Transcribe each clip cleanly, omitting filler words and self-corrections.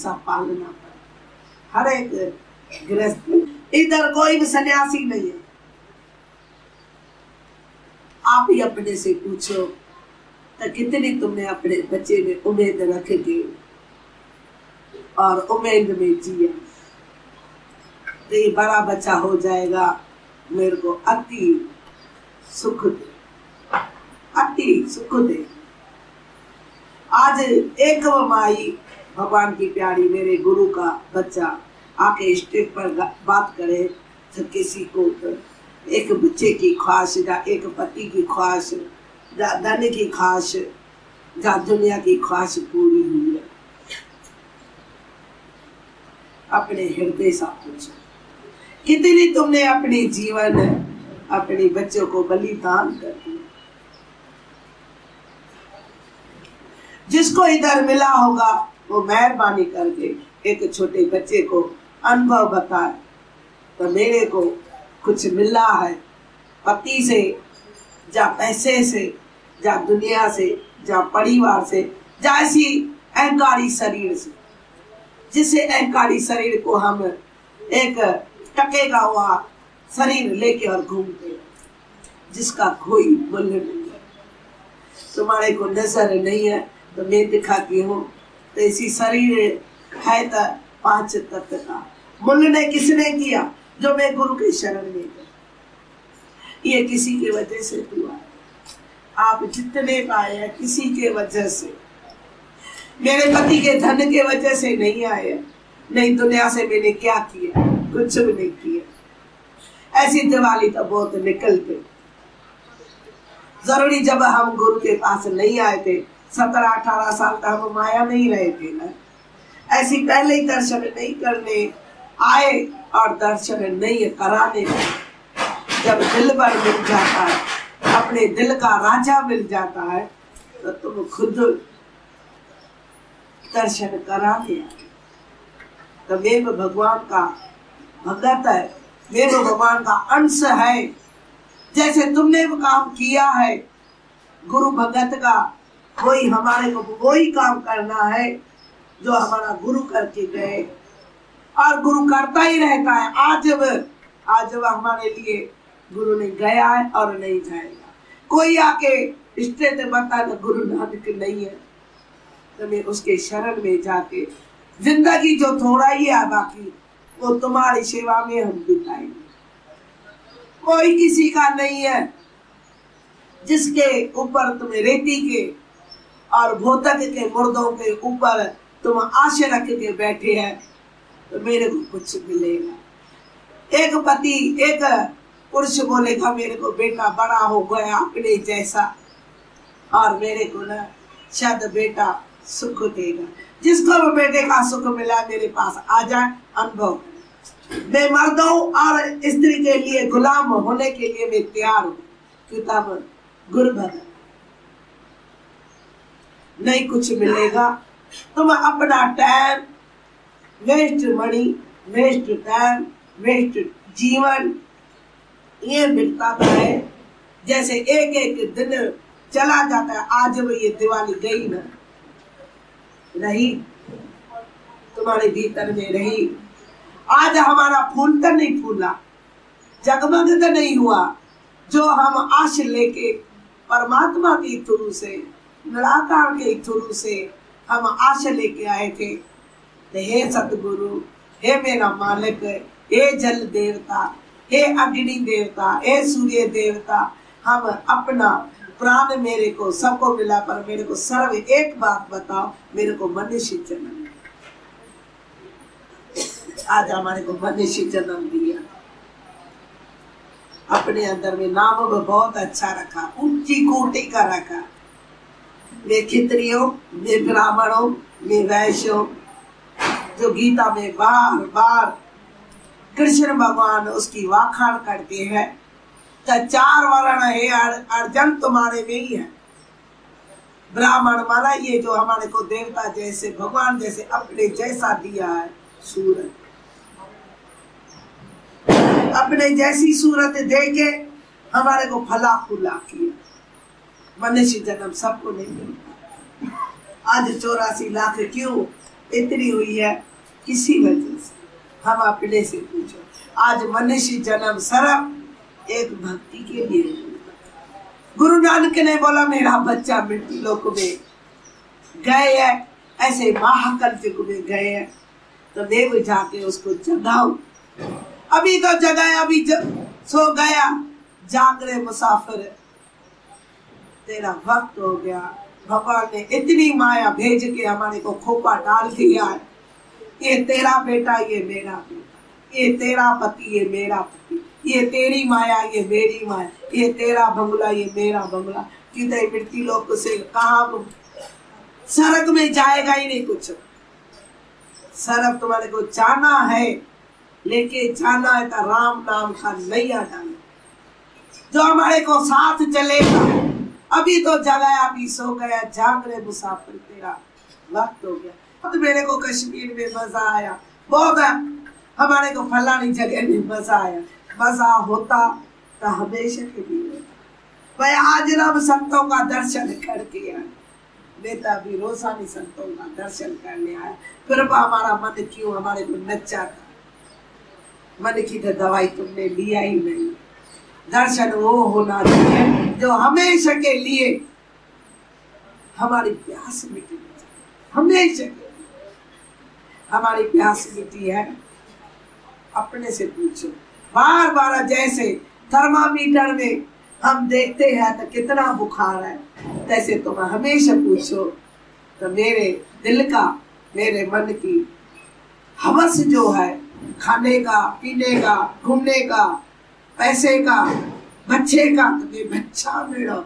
हिस्सा पालना पड़े। हर एक गृहस्थ, इधर कोई भी सन्यासी नहीं है। आप ही अपने से पूछो तो कितनी तुमने अपने बच्चे में उम्मीद रखी और उम्मीद में जिया। तो ये बड़ा बच्चा हो जाएगा, मेरे को अति सुख दे, अति सुख दे। आज एक माई भगवान की प्यारी मेरे गुरु का बच्चा आके स्टेज पर बात करे तो किसी को तो एक बच्चे की ख्वाहिश, या एक पति की ख्वाहिश, या धन की ख्वाहिश, या दुनिया की ख्वाहिश पूरी हुई है। अपने हृदय से पूछो कितनी तुमने अपने जीवन अपने बच्चों को बलिदान कर दिया। जिसको इधर मिला होगा वो मेहरबानी करके एक छोटे बच्चे को अनुभव बताए तो मेरे को कुछ मिला है पति से, या पैसे से, या दुनिया से, या परिवार से, या ऐसी अहंकारी शरीर से, जिसे अहंकारी शरीर को हम एक टकेगा हुआ शरीर लेके और घूमते, जिसका कोई मूल्य नहीं है। तुम्हारे को नजर नहीं है तो मैं दिखाती हूँ, तो ऐसी शरीर है तो 5 तत्व का मूल्य ने किसने किया? जो मैं गुरु के शरण में गई, ये किसी की वजह से हुआ है। आप जितने पाए हैं किसी के वजह से, मेरे पति के धन के वजह से नहीं आए, नहीं दुनिया से मैंने क्या किया, कुछ भी नहीं किया। ऐसी दिवाली तो बहुत निकल गई। जरूरी जब हम गुरु के पास नहीं आए थे, 17-18 साल का हम माया में ही रहे थे ना, ऐसी पहले ही दर्शन नहीं करने आए और दर्शन नहीं कराने। जब दिल भर मिल जाता है, अपने दिल का राजा मिल जाता है, तो तुम खुद दर्शन करा दिया। तो मैं भगवान का भगत है, मैं भगवान का अंश है। जैसे तुमने वो काम किया है गुरु भगत का, वही हमारे को वही काम करना है जो हमारा गुरु करके गए, और गुरु करता ही रहता है। आज जब हमारे लिए गुरु ने गया है और नहीं जाएगा। कोई आके स्टेज बता तो गुरु नानक नहीं है, तो मैं उसके शरण में जाके जिंदगी जो थोड़ा ही है बाकी वो तुम्हारी सेवा में हम बिताएंगे। कोई किसी का नहीं है जिसके ऊपर तुम्हें रेती के और भोतक के मुर्दों के ऊपर तुम आशा रख के बैठे हैं, तो मेरे को कुछ मिलेगा। एक पति, एक पुरुष बोलेगा मेरे को बेटा बड़ा हो गया अपने जैसा, और मेरे को ना शायद बेटा सुख देगा। जिसको भी बेटे का सुख मिला मेरे पास आ जाए, अनुभव करे। मैं मर्दों और स्त्री के लिए गुलाम होने के लिए मैं तैयार हूँ, किताब गुरु भगत। नहीं कुछ मिलेगा, तुम अपना time waste, money waste, time waste, जीवन ये बिताता है। जैसे एक एक दिन चला जाता है। आज वो ये दिवाली गई ना, रही तुम्हारे भीतर में रही। आज हमारा फूल तो नहीं फूला, जगमग तो नहीं हुआ, जो हम आश लेके परमात्मा के थ्रू से, निराकार के थ्रू से हम आशा लेके आए थे। तो हे सतगुरु, हे मेरा मालिक, हे जल देवता, हे अग्नि देवता, हे सूर्य देवता, हम अपना प्राण मेरे को सबको मिला, पर मेरे को सर्व एक बात बताओ, मेरे को मनुष्य जन्म। आज हमारे को मनुष्य जन्म दिया, अपने अंदर में नाम बहुत अच्छा रखा, ऊंची कोटि का रखा। मैं क्षत्रियों, मैं ब्राह्मणों, मैं वैश्यों, जो गीता में बार बार कृष्ण भगवान उसकी वाखाण करते हैं। तो 4 वर्ण है, अर्जन तुम्हारे में ही है। ब्राह्मण माना ये जो हमारे को देवता जैसे, भगवान जैसे अपने जैसा दिया है सूरत, अपने जैसी सूरत दे के हमारे को फला फूला किया। मनुष्य जन्म सबको नहीं मिलता। आज 84 लाख क्यों? इतनी हुई है किसी वजह से। हम अपने से पूछो, आज मनुष्य जन्म सिर्फ एक भक्ति के लिए। गुरु नानक ने बोला मेरा बच्चा मृत्यु लोक में गए है, ऐसे महाकल युग में गए हैं, तो देव जाके उसको जगाओ। अभी तो जगाया, अभी सो गया, जाग रहे मुसाफिर, तेरा वक्त हो गया। भगवान ने इतनी माया भेज के हमारे को खोपा डाल दिया है, ये तेरा बेटा, ये मेरा बेटा, ये तेरा पति, ये मेरा पति, ये तेरी माया, ये मेरी माया, ये तेरा बंगला, ये मेरा बंगला। किधर मृत्यु लोक से कहाँ, सड़क में जाएगा ही नहीं कुछ। सड़क तुम्हारे को जाना है, लेके जाना है तो राम नाम का नैया डालो, जो हमारे को साथ चलेगा। अभी तो जगाया, अभी सो गया, जाग रहे मुसाफिर, तेरा वक्त हो गया। तो मेरे को कश्मीर में मजा आया, बहुत है, हमारे को फलानी जगह में मजा आया। मजा होता तो हमेशा के लिए भाई आज रब संतों का दर्शन करके आया। बेटा भी रोजानी संतों का दर्शन करने आया, फिर हमारा मन क्यों हमारे को नचा था। मन की तो दवाई तुमने लिया ही नहीं। दर्शन वो होना चाहिए जो हमेशा के लिए हमारी प्यास मिटी, हमेशा के लिए हमारी प्यास मिटी है। अपने से पूछो, बार बार जैसे थर्मामीटर में हम देखते हैं तो कितना बुखार है, तैसे तुम हमेशा पूछो तो मेरे दिल का, मेरे मन की हवस जो है, खाने का, पीने का, घूमने का, पैसे का, बच्चे का, तो बच्चा मेरा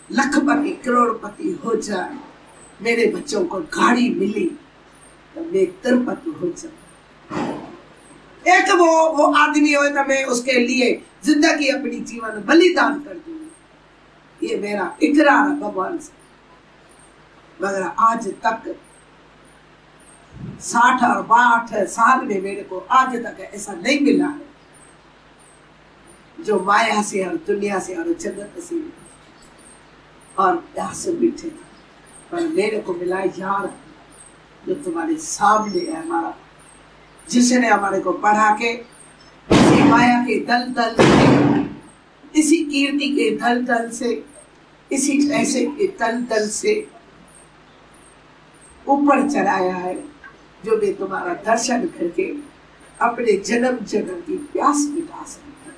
लखपति करोड़पति हो जाए, मेरे बच्चों को गाड़ी मिली तो मैं तिरपति हो जाऊं। एक वो आदमी हो तो मैं उसके लिए जिंदगी अपनी जीवन बलिदान कर दूंगी, ये मेरा इकरार है भगवान से। मगर आज तक 60 और 62 साल में मेरे को आज तक ऐसा नहीं मिला है जो माया से और दुनिया से और जगत से और प्यास मिटे, पर मेरे को मिला यार जो तुम्हारे सामने है, हमारा जिसने हमारे को पढ़ा के इसी माया के दलदल से, इसी कीर्ति के दलदल से, इसी पैसे के दलदल से ऊपर चढ़ाया है, जो मैं तुम्हारा दर्शन करके अपने जन्म जन्म की प्यास मिटा सकता,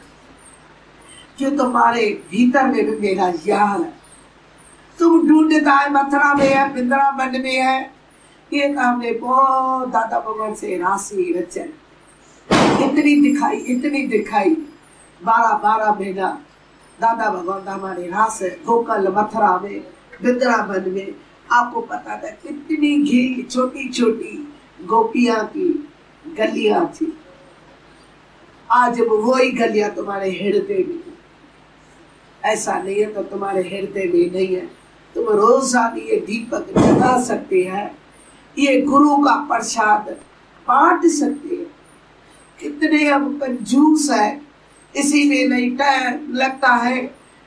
जो तुम्हारे भीतर में भी मेरा यार है। तुम ढूंढता है मथुरा में है, वृंदावन में है, ये हमने बहुत दादा भगवान से राशि रचन इतनी दिखाई 12 महीना दादा भगवान हमारे रास गोकल मथुरा में वृंदावन में। आपको पता था कितनी घी छोटी छोटी गोपियां की गलियां थी, आज वही गलियां तुम्हारे हृदय में। ऐसा नहीं है तो तुम्हारे हृदय में नहीं है, तुम रोजाना ये दीपक जला सकते हैं, ये गुरु का प्रसाद बांट सकते हैं। कितने हम कंजूस है, इसी में नहीं टाइम लगता है,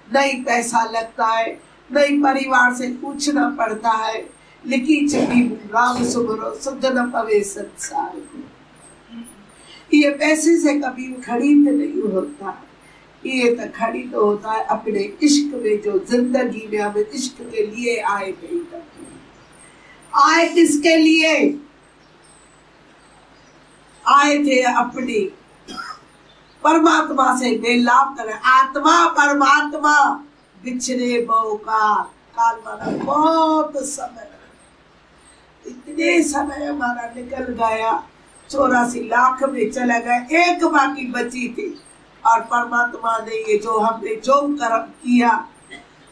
नहीं पैसा लगता है, नहीं परिवार से पूछना पड़ता है, लिखी चिट्ठी राम सुमरो शुद्ध न पवे संसार। ये पैसे से कभी खरीद नहीं होता, ये तो खरीद होता है अपने इश्क में, जो जिंदगी में हम इश्क के लिए आए नहीं करते। आए किसके लिए? आए थे अपनी परमात्मा से मेलाप करें। आत्मा परमात्मा बिछड़े बहुकाल, काल माना बहुत समय, इतने समय हमारा निकल गया, 84 लाख में चला गया, एक बाकी बची थी। और परमात्मा ने ये जो हमने जो कर्म किया,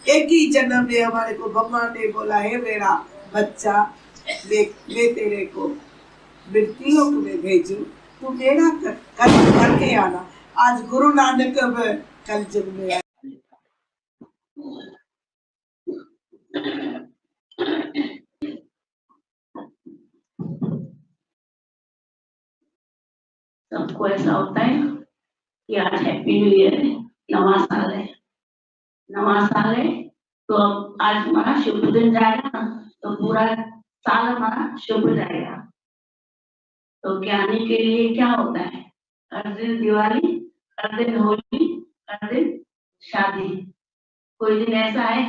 एक ही जन्म में हमारे को भगवान ने बोला है मेरा बच्चा, मैं तेरे को मृत्यु लोक में भेजू, तू मेरा कर्म करके आना। आज गुरु नानक कल युग में आए। सबको ऐसा होता है कि आज हैप्पी न्यू ईयर है, नवा साल है, तो अब आज हमारा शुभ दिन जाएगा ना, तो पूरा साल हमारा शुभ जाएगा। तो ज्ञानी के लिए क्या होता है, हर दिन दिवाली, हर दिन होली, हर दिन शादी। कोई दिन ऐसा है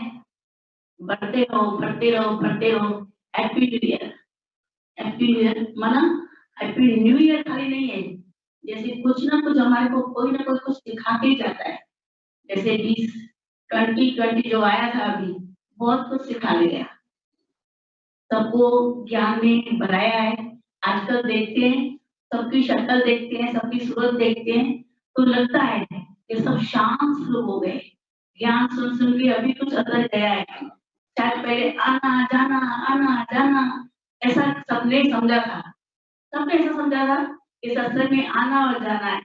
बढ़ते रहो बढ़ते रहो बढ़ते रहो। Happy new year, happy new year माना हैप्पी न्यू ईयर खाली नहीं है, जैसे कुछ ना कुछ हमारे को कोई ना कोई कुछ सिखा के ही जाता है। जैसे 2020 जो आया था अभी, बहुत कुछ सिखा के गया, सबको ज्ञान में बढ़ाया है। आजकल देखते हैं, सबकी शक्ल देखते हैं, सबकी सूरत देखते हैं, तो लगता है कि सब शांत लोग हो गए। ज्ञान सुन सुन के अभी कुछ अंदर गया है। शायद पहले आना जाना ऐसा सबने समझा था, सबने ऐसा समझा था कि सत्संग में आना और जाना है।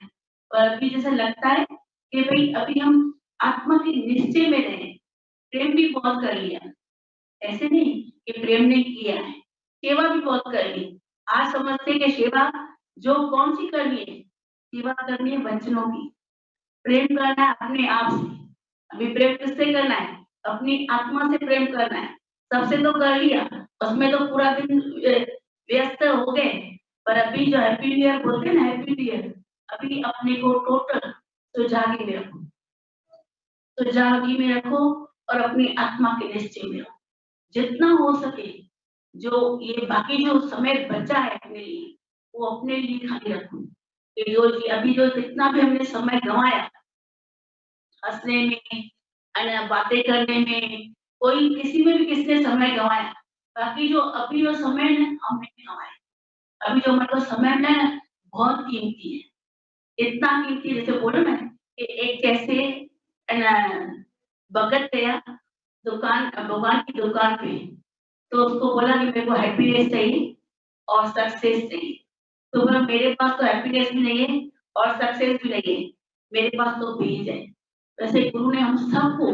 और अभी जैसे लगता है कि भाई अभी हम आत्मा के निश्चय में रहे, प्रेम भी बहुत कर लिया, ऐसे नहीं कि प्रेम नहीं किया है, सेवा भी बहुत कर ली। आज समझते हैं कि सेवा जो कौन सी करनी है, सेवा करनी है बच्चों की, प्रेम करना है अपने आप से। अभी प्रेम किससे करना है, अपनी आत्मा से प्रेम करना है। सबसे तो कर लिया, उसमें तो पूरा दिन व्यस्त हो गए, पर अभी जो हैप्पी न्यू ईयर बोलते हैं ना, हैप्पी न्यू ईयर, अभी अपने को टोटल सुजागी में रखो, सुजागी में रखो और अपनी आत्मा के निश्चय में रखो। जितना हो सके, जो ये बाकी जो समय बचा है अपने लिए, वो अपने लिए खाली रखो। कि जो अभी जो जितना भी हमने समय गंवाया हंसने में, बातें करने में, कोई किसी में भी किसने समय गंवाया, बाकी जो अभी जो समय है हमने गंवाया। अभी जो मतलब समय में बहुत कीमती है, इतना कीमती, जैसे बोलो ना कि एक जैसे भगत गया दुकान, भगवान की दुकान पे, तो उसको बोला कि मेरे को हैप्पीनेस चाहिए और सक्सेस चाहिए। तो बोला मेरे पास तो हैप्पीनेस भी नहीं है और सक्सेस भी नहीं है, मेरे पास तो बीज है। वैसे गुरु ने हम सबको,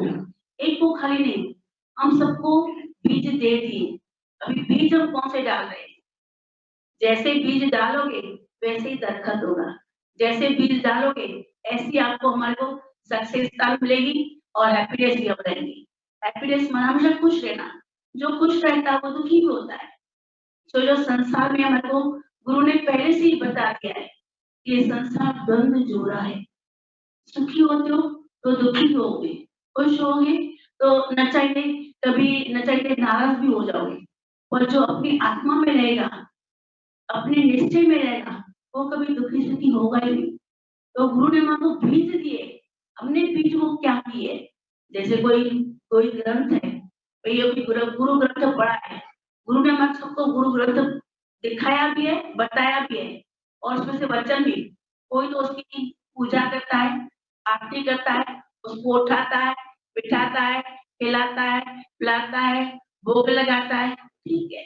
एक को खाली नहीं, हम सबको बीज दे दिए। अभी बीज हम कौन से डाल रहे हैं, जैसे बीज डालोगे वैसे ही दरखत होगा, जैसे बीज डालोगे ऐसी आपको हमारे को सक्सेसता मिलेगी और हैप्पीनेस भी अब रहेगी। हैप्पीनेस माना हमेशा खुश रहना, जो खुश रहता है वो दुखी भी होता है। तो जो संसार में हमारे को गुरु ने पहले से ही बता दिया है कि ये संसार द्वंद जोड़ा है, सुखी होते हो तो दुखी होगे, खुश होगे तो न चाहते कभी न चाहते नाराज भी हो जाओगे, और जो अपनी आत्मा में रहेगा, अपने निश्चय में रहेगा, वो कभी दुखी सुखी होगा ही नहीं। तो गुरु ने मानो बीज दिए, हमने बीज को क्या किए, जैसे कोई ग्रंथ है, भाई ये गुरु ग्रंथ पढ़ा है, गुरु ने हमारे सबको गुरु ग्रंथ दिखाया भी है, बताया भी है, और उसमें से वचन भी। कोई तो उसकी पूजा करता है, आरती करता है, उसको उठाता है, बिठाता है, खिलाता है, पिलाता है, भोग लगाता है, ठीक है,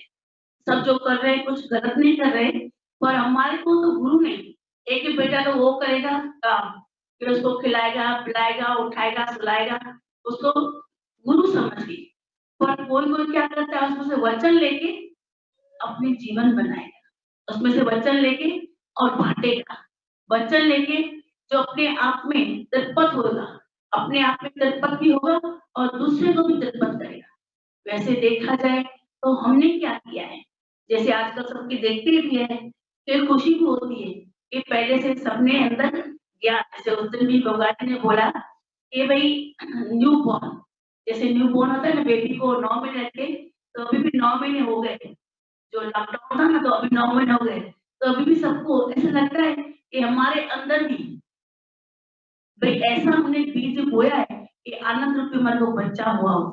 सब जो कर रहे हैं कुछ गलत नहीं कर रहे, पर हमारे को तो गुरु ने एक ही बेटा तो वो करेगा काम, फिर उसको खिलाएगा, पिलाएगा, उठाएगा, सुलाएगा, उसको गुरु समझ के। पर कोई क्या करता है, उसमें से वचन लेके अपने जीवन बनाएगा, उसमें से वचन लेके और बांटेगा, वचन लेके जो अपने आप में तत्पत होगा, अपने आप में तत्पत भी होगा और दूसरे को भी तत्पत करेगा। वैसे देखा जाए तो हमने क्या किया है, जैसे आजकल सबकी देखते भी है, फिर खुशी भी होती है कि पहले से सबने अंदर ज्ञान, जैसे उस दिन भी भगवान ने बोला कि भाई न्यू बॉर्न, जैसे न्यू बॉर्न होता है ना, बेबी को 9 महीने रखे, तो अभी भी 9 महीने हो गए, जो लॉकडाउन था ना तो अभी 9 महीने हो गए, तो अभी भी सबको ऐसा लगता है कि हमारे अंदर भी भाई ऐसा हमने बीज बोया है कि आनंद रूपी मन को बच्चा हुआ हो,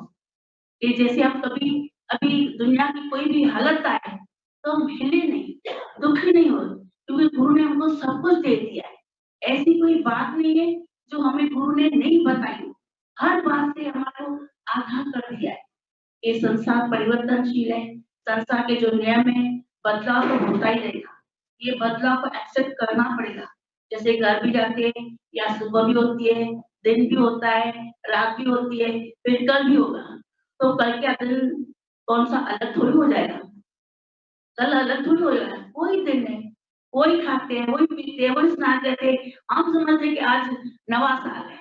कि जैसे हम कभी अभी दुनिया की कोई भी हालत आए तो हम हिले नहीं, दुखी नहीं हो, क्योंकि गुरु ने हमको सब कुछ दे दिया है। ऐसी कोई बात नहीं है जो हमें गुरु ने नहीं बताई, हर बात से हमारे को आगाह कर दिया है। ये संसार परिवर्तनशील है, संसार के जो नियम है, बदलाव तो होता ही रहेगा, ये बदलाव को एक्सेप्ट करना पड़ेगा। जैसे घर भी जाते हैं या सुबह भी होती है, दिन भी होता है, रात भी होती है, फिर कल भी होगा, तो कल क्या दिन कौन सा अलग थोड़ी हो जाएगा, कल अलग थोड़ी हो जाएगा, कोई दिन है, वही खाते हैं, वही पीते हैं, वही स्नान करते हैं। हम समझते हैं कि आज नवा साल है,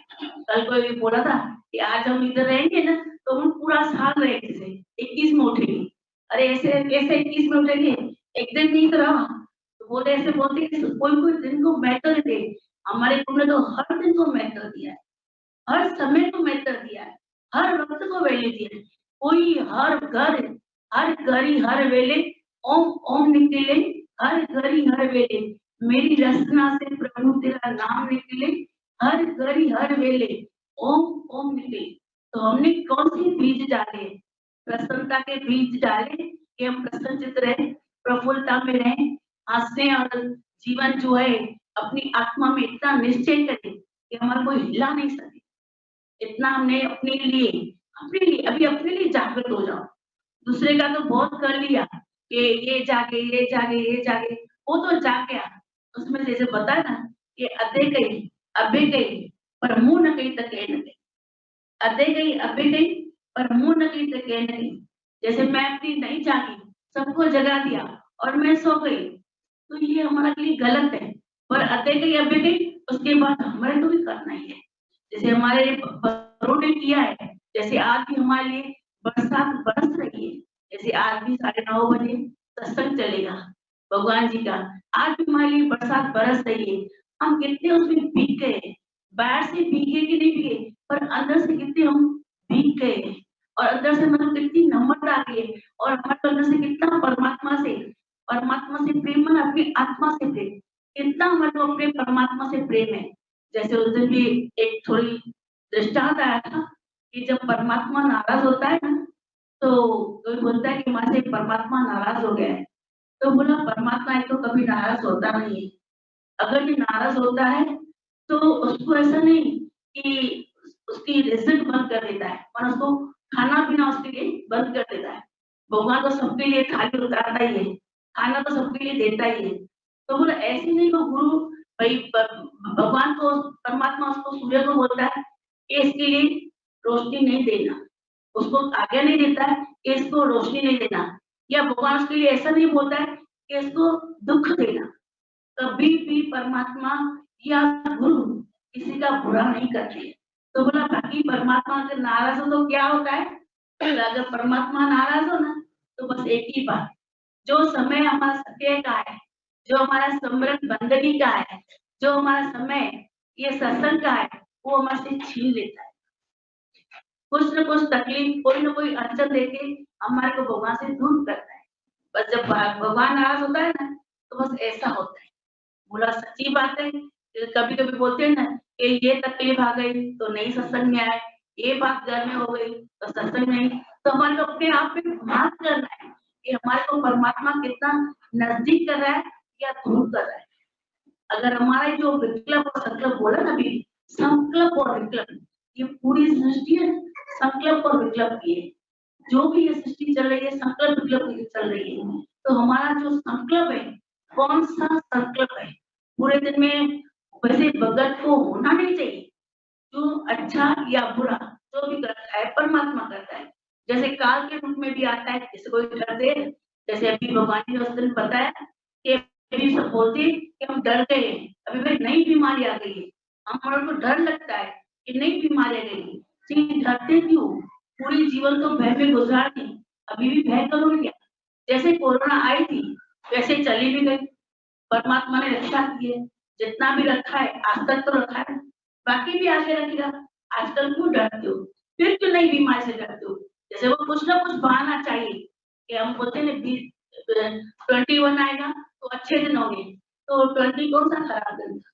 कल कोई भी बोला था कि आज हम इधर रहेंगे ना तो हम पूरा साल रहेंगे, जैसे 21 में उठेंगे, अरे ऐसे कैसे 21 में उठेंगे, एक दिन नहीं तो रहा, तो वो तो ऐसे बोलते कि कोई कोई दिन को महत्व देते, हमारे गुरु ने तो हर दिन को महत्व दिया है, हर समय को महत्व दिया है, हर वक्त को वैल्यू दिया है। कोई हर घड़ी हर वेले ओम ओम निकले, हर घड़ी हर वेले मेरी रचना से प्रभु तेरा नाम निकले, हर घड़ी हर वेले ओम ओम निकले। तो हमने कौन सी बीज डाले? प्रसन्नता के बीज डाले कि हम प्रसन्नचित्त रहे, प्रफुल्लता में रहे, हंसते और जीवन जो है अपनी आत्मा में इतना निश्चय करें कि हमारा कोई हिला नहीं सके। इतना हमने अपने लिए अभी अपने लिए जागृत हो जाओ। दूसरे का तो बहुत कर लिया कि ये जागे, वो तो जाग गया। उसमें जैसे बताया ना कि अबे गई पर मुंह न कही तक कह न गई, अदे गई अबे गई पर मुंह न कही तक कह न गई। जैसे मैं अपनी नहीं जागी, सबको जगा दिया और मैं सो गई, तो ये हमारे लिए गलत है। पर अदे गई अबे गई उसके बाद हमारे को भी करना ही है। जैसे हमारे बड़ों ने किया है, जैसे आज भी हमारे लिए बरसात बरस रही है, जैसे आज भी 9:30 बजे सत्संग चलेगा भगवान जी का, आज भी हमारे लिए बरसात बरस रही है। हम कितने उसमें भीग गए हैं, बाहर से भीगे कि नहीं भीगे, पर अंदर से कितने हम भीग गए हैं, और अंदर से मतलब कितनी नम्रता आ गई है, और हमारे अंदर से कितना परमात्मा से प्रेम, मन अपनी आत्मा से प्रेम, कितना हमारे को अपने परमात्मा से प्रेम है। जैसे उस दिन भी एक थोड़ी दृष्टांत आया था कि जब परमात्मा नाराज होता है ना, तो कोई बोलता है कि हमारे से परमात्मा नाराज हो गया है, तो बोला परमात्मा एक तो कभी नाराज होता नहीं है। अगर ये नाराज होता है तो उसको ऐसा नहीं कि उसकी रिजल्ट बंद कर देता है और उसको खाना पीना उसके लिए बंद कर देता है। भगवान तो सबके लिए थाली उतारता ही है, खाना तो सबके लिए देता ही है। तो बोला ऐसे नहीं, वो गुरु भाई भगवान को, परमात्मा उसको, सूर्य को बोलता है कि इसके लिए रोशनी नहीं देना, उसको आज्ञा नहीं देता है कि इसको रोशनी नहीं देना, या भगवान उसके लिए ऐसा नहीं बोलता है कि इसको दुख देना। कभी भी परमात्मा या गुरु किसी का बुरा नहीं करते। तो बोला बाकी परमात्मा अगर नाराज हो तो क्या होता है? अगर परमात्मा नाराज हो ना, तो बस एक ही बात, जो समय हमारा सत्य का है, जो हमारा समृद्ध बंदगी का है, जो हमारा समय ये सत्संग का है, वो हमारे से छीन लेता है। कुछ न कुछ तकलीफ, कोई न कोई अड़चन देके हमारे को भगवान से दूर करता है। बस जब भगवान नाराज होता है ना, तो बस ऐसा होता है। बोला सच्ची बात है। कभी कभी बोलते हैं ना कि ये तकलीफ आ गई तो नहीं सत्संग में आए, ये बात घर में हो गई तो सत्संग नहीं। तो हमारे को अपने आप पे बात करना है कि हमारे को परमात्मा कितना नजदीक कर रहा है या दूर कर रहा है। अगर हमारे जो विकल्प और संकल्प बोला ना अभी, संकल्प और विकल्प, ये पूरी सृष्टि है संकल्प और विकल्प की है। जो भी ये सृष्टि चल रही है संकल्प विकल्प की चल रही है। तो हमारा जो संकल्प है, कौन सा संकल्प है? पूरे दिन में वैसे भगत को होना नहीं चाहिए, जो अच्छा या बुरा जो भी करता है परमात्मा करता है। जैसे काल के रूप में भी आता है, किसी को डर दे, जैसे अभी भगवान ने उस दिन बताया कि अभी सब बोलते कि हम डर गए हैं, अभी भाई नई बीमारी आ गई है, हमारे को डर लगता है कि नई बीमारी आ गई है, डरते क्यों? पूरी जीवन तो भय में गुजार दी, अभी भी भय करोगे क्या? जैसे कोरोना आई थी वैसे चली भी गई, परमात्मा ने रक्षा की है, जितना भी रखा है आज तक तो रखा है, बाकी भी आगे रखेगा। आजकल क्यों डरते हो? फिर क्यों नई बीमारी से डरते हो? जैसे वो कुछ ना कुछ बहाना चाहिए कि हम बोलते हैं ना 21 आएगा तो अच्छे दिन होंगे, तो 20 कौन सा खराब दिन था?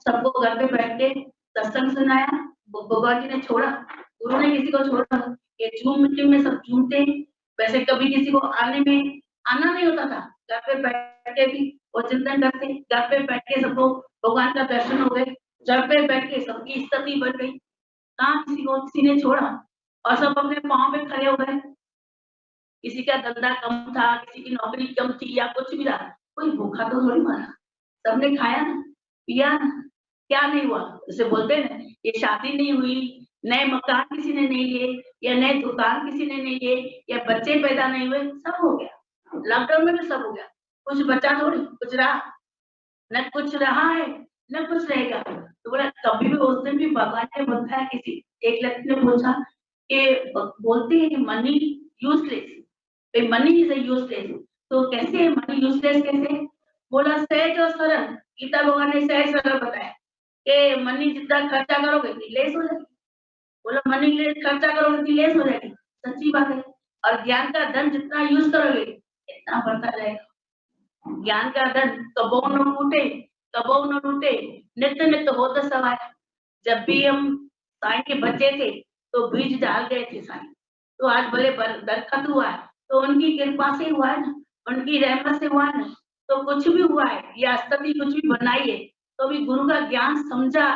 सबको घर पे बैठ के सत्संग सुनाया, भगवान जी ने छोड़ा, गुरु ने किसी को छोड़ा? ये झूम मीटिंग में सब झूमते, वैसे कभी किसी को आना नहीं होता था, घर पे बैठ के भी वो चिंतन करते, घर पे बैठ के सबको भगवान का दर्शन हो गए, घर पे बैठ के सबकी स्थिति बढ़ गई। कहाँ किसी को किसी ने छोड़ा? और सब अपने पाँव पे खड़े हो गए। किसी का धंधा कम था, किसी की नौकरी कम थी या कुछ भी था, कोई भूखा तो थोड़ी मरा, सबने खाया ना, पिया ना, क्या नहीं हुआ? जैसे बोलते हैं ना, ये शादी नहीं हुई, नए मकान किसी ने नहीं लिए, या नए दुकान किसी ने नहीं लिए, या बच्चे पैदा नहीं हुए, सब हो गया। लॉकडाउन में भी सब हो गया, कुछ बचा थोड़ी, कुछ रहा न, कुछ रहा है न कुछ रहेगा। तो बोला कभी भी उस दिन भी भगवान ने बताया, किसी एक लड़की ने पूछा कि बोलते हैं कि money useless, money is useless, तो कैसे मनी यूजलेस कैसे? बोला सहज और सरल। गीता भगवान ने सहज सरल बताया कि मनी जितना खर्चा करोगे लेस हो जाएगी। बोला मनी के लिए खर्चा करोगे तो लेस हो जाएगी, सच्ची बात है। और ज्ञान का धन जितना यूज करोगे इतना बढ़ता जाएगा। ज्ञान का धन कबो न टूटे, कबो न टूटे, नित्य नित्य होता सवाय। जब भी हम साईं के बच्चे थे तो बीज डाल गए थे साईं, तो आज भले दरखत हुआ है तो उनकी कृपा से हुआ है ना, उनकी रहमत से हुआ है ना। तो कुछ भी हुआ है या स्थिति कुछ भी बनाई है तो भी गुरु का ज्ञान समझा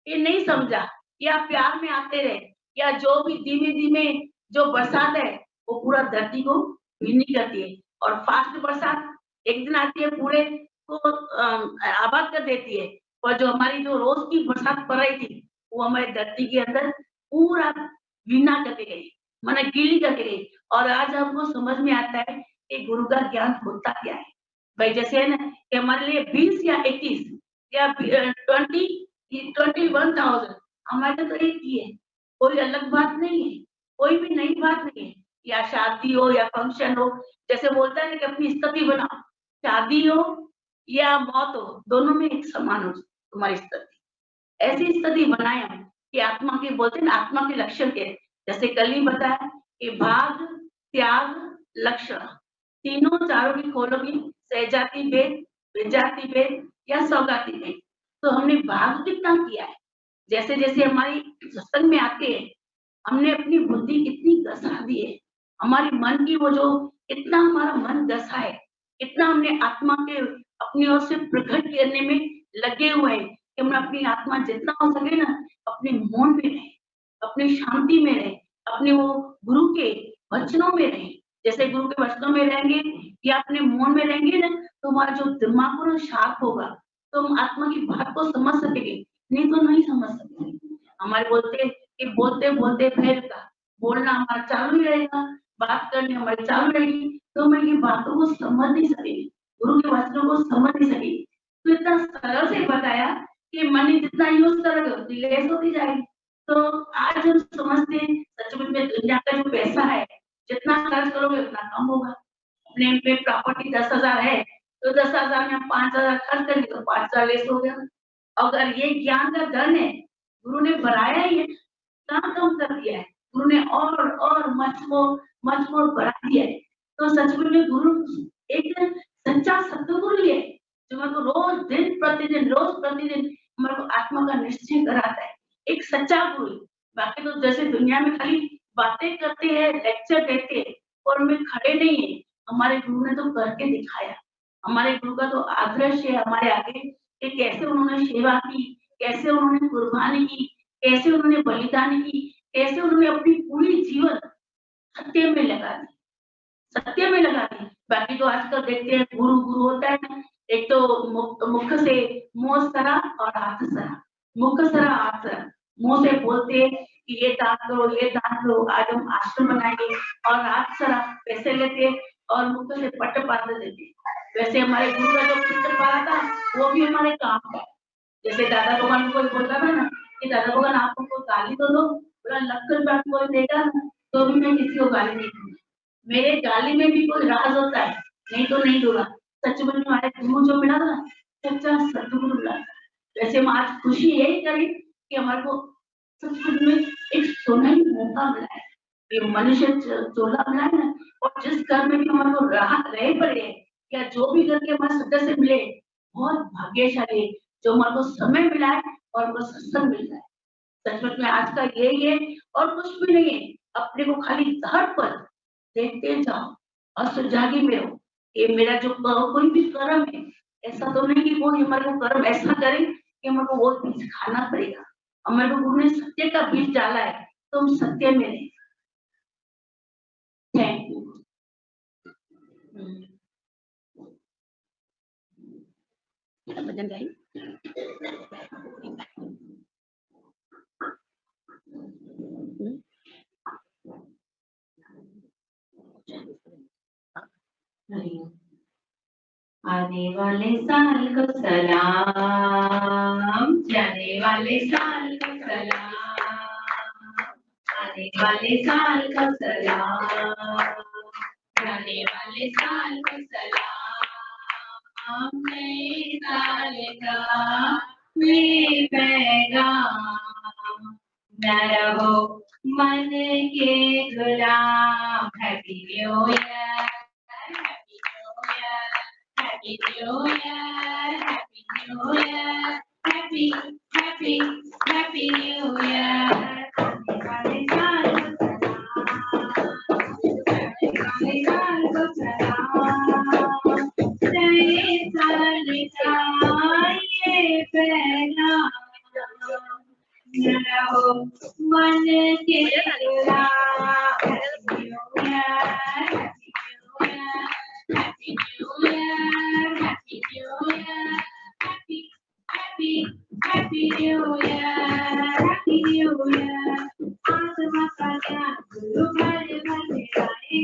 कि नहीं समझा, या प्यार में आते रहे, या जो भी धीमे धीमे जो बरसात है वो पूरा धरती को भीनी करती है। और फास्ट बरसात एक दिन आती है पूरे को आबाद कर देती है। और जो हमारी जो रोज की बरसात पड़ रही थी वो हमारे धरती के अंदर पूरा भीना करके गई, माना गीली करके गई। और आज हमको समझ में आता है कि गुरु का ज्ञान होता क्या है। भाई जैसे है ना कि हमारे लिए 20 या 21 या 21,000 हमारे तो एक ही है, कोई अलग बात नहीं है, कोई भी नई बात नहीं है। या शादी हो या फंक्शन हो, जैसे बोलता है ना कि अपनी स्थिति बनाओ, शादी हो या मौत हो दोनों में एक समान हो तुम्हारी स्थिति। ऐसी स्थिति बनाए हम कि आत्मा के बोलते हैं ना, आत्मा के लक्षण के जैसे कल ही बताया कि भाग, त्याग, लक्षण तीनों चारों की खोलोगी, सहजाति भेद, विजाति भेद या सौगाती भेद। तो हमने भाग कितना किया है। जैसे जैसे हमारी सत्संग में आते हैं हमने अपनी बुद्धि कितनी घसा दी है, हमारी मन की वो जो इतना हमारा मन घसा है, इतना हमने आत्मा के अपनी ओर से प्रकट करने में लगे हुए हैं कि हम अपनी आत्मा जितना हो सके ना अपने मौन में रहे, अपनी शांति में रहे, अपने वो गुरु के वचनों में रहे। जैसे गुरु के वचनों में रहेंगे या अपने मौन में रहेंगे ना तो हमारा जो दिमाग पूरा शार्प होगा, तो हम आत्मा की बात को समझ सकेंगे, नहीं तो नहीं समझ सकेंगे। हमारे बोलते कि बोलते बोलते फिर का बोलना हमारा चालू ही रहेगा, बात करनी हमारी चालू रहेगी, तो हम ये बातों को समझ नहीं सकेंगे, गुरु के वचनों को समझ नहीं सकेंगे। तो इतना सरल से बताया कि मनी जितना यूज करोगे उतनी लेस होती जाएगी। तो आज हम समझते हैं सचमुच में दुनिया का जो पैसा है जितना खर्च करोगे उतना कम होगा। अपने पे प्रॉपर्टी 10,000 है तो 10,000 में 5,000 खर्च करेंगे तो 5,000 लेस हो गया। अगर ये ज्ञान का धन है, गुरु ने बढ़ाया ही है, कहाँ कम कर दिया है, गुरु ने और मच मोर बढ़ा दिया है। तो सचमुच में गुरु एक सच्चा सतगुरु ही है जो मेरे को रोज प्रतिदिन मेरे को आत्मा का निश्चय कराता है, एक सच्चा गुरु। बाकी तो जैसे दुनिया में खाली बातें करते हैं, लेक्चर देते हैं और उनमें खड़े नहीं है। हमारे गुरु ने तो करके दिखाया। हमारे गुरु का तो आदर्श है हमारे आगे कि कैसे उन्होंने सेवा की, कैसे उन्होंने कुर्बानी की, कैसे उन्होंने बलिदान की, कैसे उन्होंने अपनी पूरी जीवन सत्य में लगा दी, सत्य में लगा दी। बाकी तो आजकल देखते हैं गुरु गुरु होता है ना, एक तो मुख से मुंह सरा और हाथ सरा, मुख सरा हाथ सरा, मुंह से बोलते हैं कि ये दान करो, ये दान करो, आज हम आश्रम बनाएंगे, और हाथ सरा पैसे लेते और मुख से पट बांध देते। वैसे हमारे गुरु का जो पुस्तक पढ़ा था वो भी हमारे काम का है। जैसे दादा भगवान को बोलता था ना कि दादा भगवान आप हमको गाली तो दो, बोला ₹1,00,000 कोई देगा ना तो भी मैं किसी को गाली नहीं दूंगा, मेरे गाली में भी कोई राज होता है, नहीं तो नहीं दूंगा। सच में हमारे गुरु जो मिला ना सच्चा सदगुरु मिला। वैसे हम आज खुशी यही करें कि हमारे को सचमुच में एक सोनेरी मौका मिला है, ये मनुष्य चोला मिला है ना। और जिस घर में भी हमारे को रहे पड़े या जो भी घर के हमारे सदस्य मिले बहुत भाग्यशाली है जो हमारे को समय मिला है और हमको सत्संग मिल रहा है। सचमुच में आज का यही है और कुछ भी नहीं है। अपने को खाली धड़ पर देखते जाओ और सुजागी में रहो। ये मेरा जो कोई भी कर्म है ऐसा तो नहीं कि कोई हमारे को कर्म ऐसा करे कि हमारे को वो बीज खाना पड़ेगा। हमारे को गुरु ने सत्य का बीज डाला है तो हम सत्य में रहे। Thank you. भजन गाई आने वाले साल को सलाम, जाने वाले साल को सलाम, आने वाले साल को सलाम, जाने वाले साल को सलाम, नए साल का ये पैगाम, न रहो मन के गुलाम। Happy new year, happy new year, happy new year, happy new year, happy happy happy new year. आने वाले साल को सलाम, नए साल का ये पैगाम, न रहो मन के गुलाम। Happy new year, happy new year, happy happy happy new year, happy new year. आत्मा का ज्ञान गुरु भर भर आए,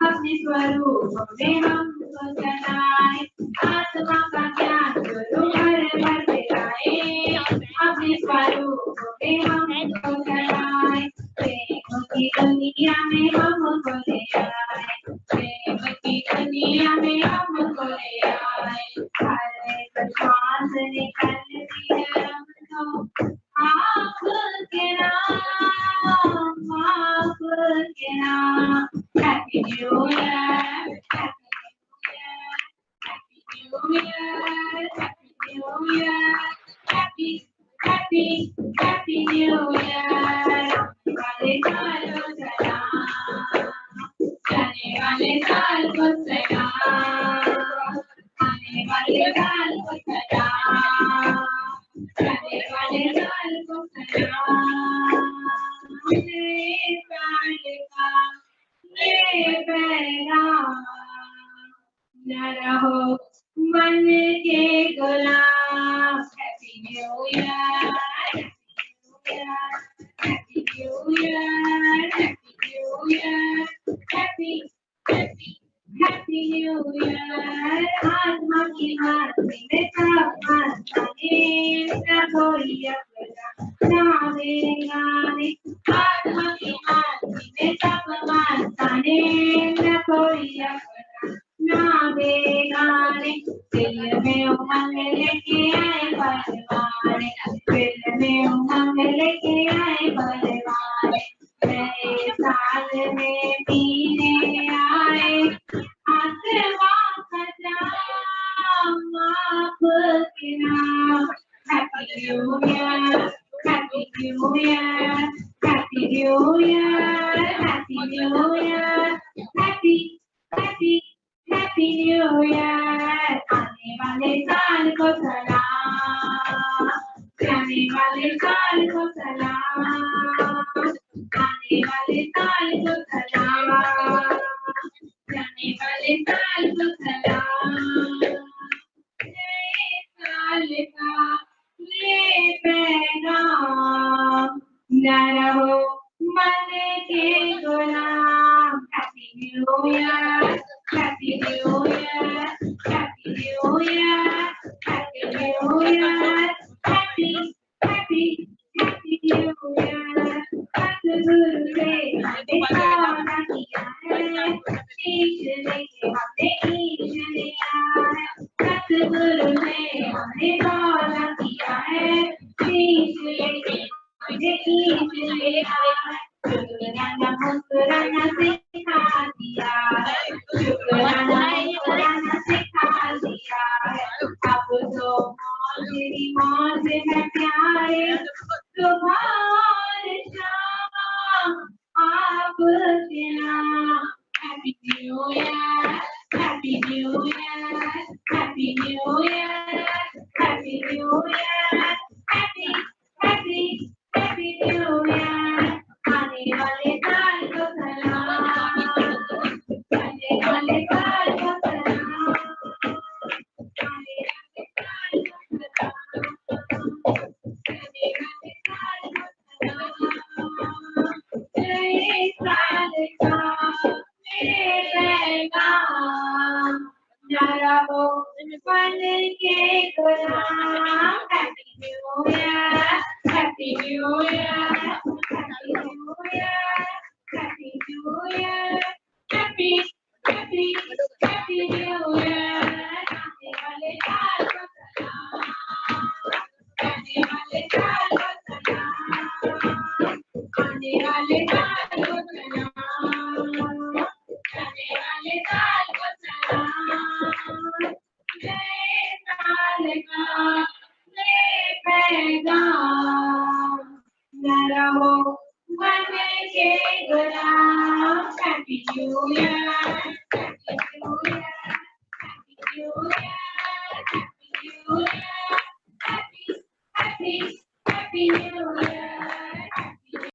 अपने स्वरूप में हमको जगाए। आत्मा का ज्ञान गुरु भर भर आए, अपने स्वरूप में हमको जगाए। प्रेम की दुनिया में हमको ले आए, प्रेम की दुनिया में हमको ले आए। हर एक श्वास निकलती है हमको आपके नाम, आपके नाम। Happy new year, happy new year, happy new year, happy happy happy new year. वाले साल को सलाम, जाने वाले साल को सलाम, आने वाले साल को सलाम, जाने वाले साल को सलाम। नए साल का ये पैगाम, न रहो मन के गुलाम। Happy new year, happy new year, happy new year, happy happy happy new year. आत्मा की मस्ती में सब मस्त बने, न कोई अपना ना बेगाने। आत्मा की मस्ती में सब मस्त बने, न कोई अपना ना बेगाने। दिल में उमंग लेके आए परवाने, दिल में उमंग लेके आए परवाने। नए साल में पीने आए आत्मा का जाम, आपके नाम। Happy new year, happy new year, happy new year, happy new year, happy happy happy new year. आने वाले साल को सलाम, जाने वाले साल को सलाम, आने वाले साल को सलाम, जाने वाले साल को सलाम। नए साल का ये पैगाम, न रहो मन के गुलाम। Happy new year, happy new year, happy new year, happy new year, happy happy happy new year. सतगुरु ने हमें वादा किया है, शीश लेके हमने ईश लिया है। सतगुरु ने हमें वादा किया है, शीश लेके हमने ईश लिया है। शुक्राना मुस्कुराना सिखा दिया है, शुक्राना मुस्कुराना सिखा दिया है। अब तो मेरी मौज है प्यारे, सुबह और शाम आपके नाम। Happy new year, happy new year, happy new year, happy new year, happy happy happy new year. आने वाले साल को सलाम, आने वाले साल को सलाम, आने वाले साल को सलाम, आने वाले साल को सलाम। नए साल का ये पैगाम, न रहो मन के गुलाम। Happy new year, happy new year, happy new year, happy new year, happy happy happy new year. आने वाले साल को सलाम, आने वाले साल को सलाम, नए साल का नए पैगाम, न रहो बन के गुलाम, हैप्पी न्यू ईयर,